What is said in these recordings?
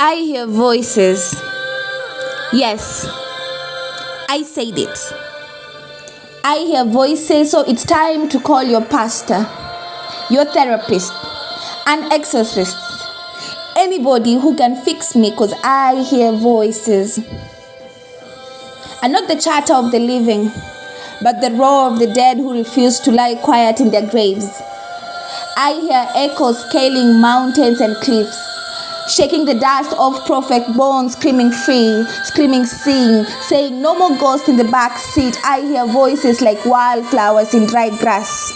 I hear voices. Yes, I said it. I hear voices, so it's time to call your pastor, your therapist, an exorcist, anybody who can fix me, because I hear voices. And not the chatter of the living, but the roar of the dead who refuse to lie quiet in their graves. I hear echoes scaling mountains and cliffs, shaking the dust off prophet bones, screaming free, screaming sing, saying no more ghosts in the back seat. I hear voices like wildflowers in dry grass,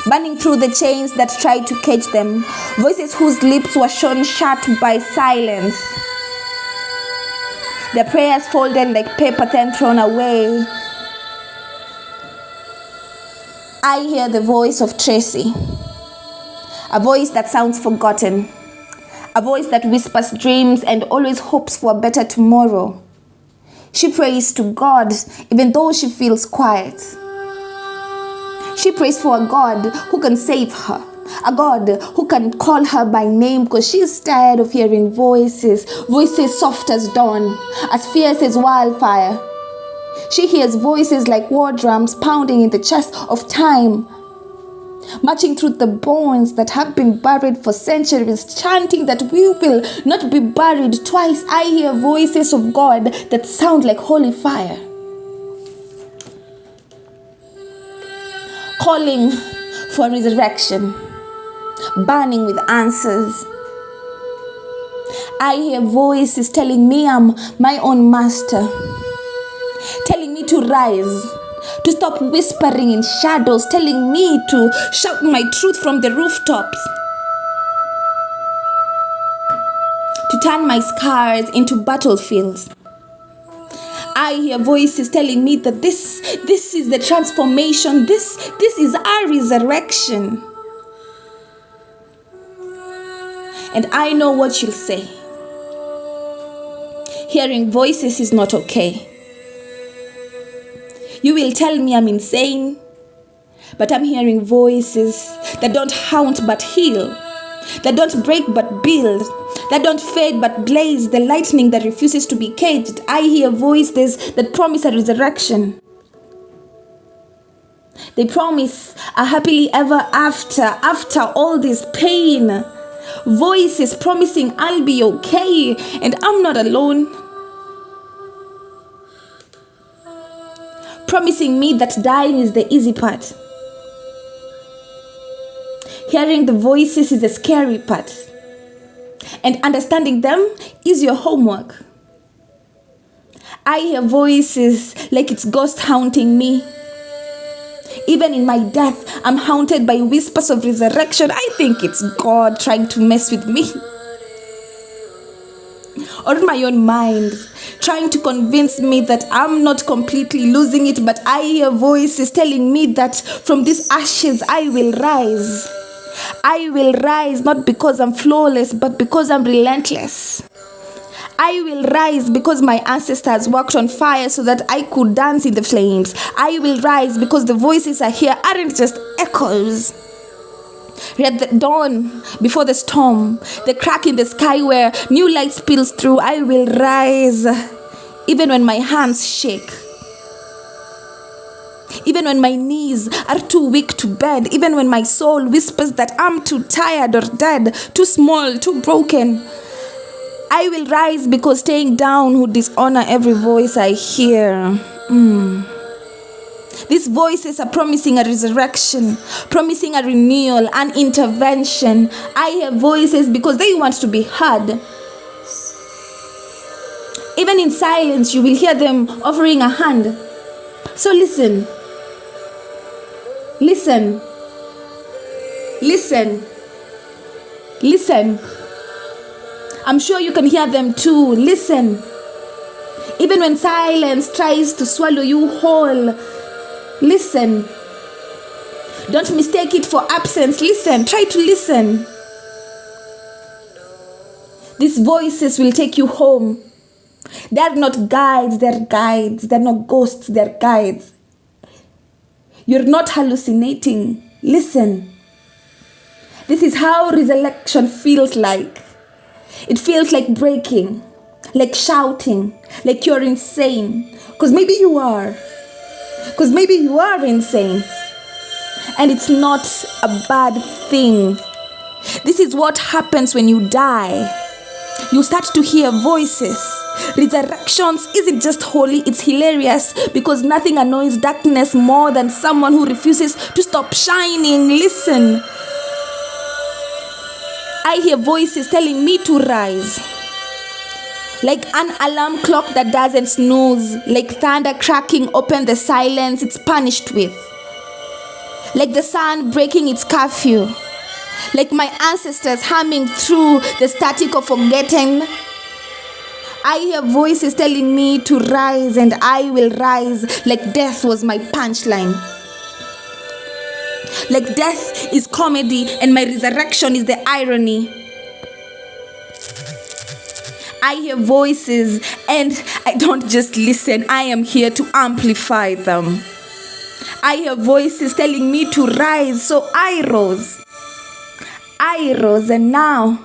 burning through the chains that tried to cage them, voices whose lips were shown shut by silence, their prayers folded like paper then thrown away. I hear the voice of Tracy, a voice that sounds forgotten, a voice that whispers dreams and always hopes for a better tomorrow. She prays to God even though she feels quiet. She prays for a God who can save her, a God who can call her by name, because she's tired of hearing voices soft as dawn, as fierce as wildfire. She hears voices like war drums pounding in the chest of time, marching through the bones that have been buried for centuries, chanting that we will not be buried twice. I hear voices of God that sound like holy fire, calling for resurrection, burning with answers. I hear voices telling me I'm my own master, telling me to rise, to stop whispering in shadows, telling me to shout my truth from the rooftops, to turn my scars into battlefields. I hear voices telling me that this is the transformation, this is our resurrection. And I know what you'll say. Hearing voices is not okay. You will tell me I'm insane, but I'm hearing voices that don't haunt but heal, that don't break but build, that don't fade but blaze, the lightning that refuses to be caged. I hear voices that promise a resurrection. They promise a happily ever after all this pain. Voices promising I'll be okay and I'm not alone. Promising me that dying is the easy part. Hearing the voices is the scary part. And understanding them is your homework. I hear voices like it's ghost haunting me. Even in my death, I'm haunted by whispers of resurrection. I think it's God trying to mess with me. Or in my own mind, trying to convince me that I'm not completely losing it, but I hear voices telling me that from these ashes I will rise. I will rise not because I'm flawless, but because I'm relentless. I will rise because my ancestors walked on fire so that I could dance in the flames. I will rise because the voices I hear aren't just echoes. At the dawn before the storm, the crack in the sky where new light spills through. I will rise even when my hands shake, even when my knees are too weak to bend, even when my soul whispers that I'm too tired or dead, too small, too broken. I will rise because staying down would dishonor every voice I hear. These voices are promising a resurrection, promising a renewal, an intervention. I hear voices because they want to be heard. Even in silence, you will hear them offering a hand. So listen. Listen. Listen. Listen. I'm sure you can hear them too. Listen. Even when silence tries to swallow you whole, listen. Don't mistake it for absence. Listen. Try to listen. These voices will take you home. They're not guides, they're guides. They're not ghosts, they're guides. You're not hallucinating. Listen. This is how resurrection feels like. It feels like breaking, like shouting, like you're insane. Because maybe you are. Because maybe you are insane. And it's not a bad thing. This is what happens when you die. You start to hear voices. Resurrections isn't just holy, it's hilarious because nothing annoys darkness more than someone who refuses to stop shining. Listen. I hear voices telling me to rise. Like an alarm clock that doesn't snooze. Like thunder cracking open the silence it's punished with. Like the sun breaking its curfew. Like my ancestors humming through the static of forgetting. I hear voices telling me to rise, and I will rise like death was my punchline. Like death is comedy and my resurrection is the irony. I hear voices and I don't just listen, I am here to amplify them. I hear voices telling me to rise, so I rose. I rose, and now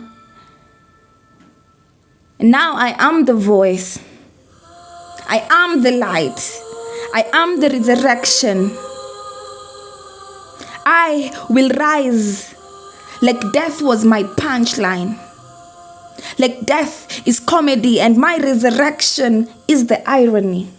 I am the voice. I am the light. I am the resurrection. I will rise like death was my punchline. Like death is comedy and my resurrection is the irony.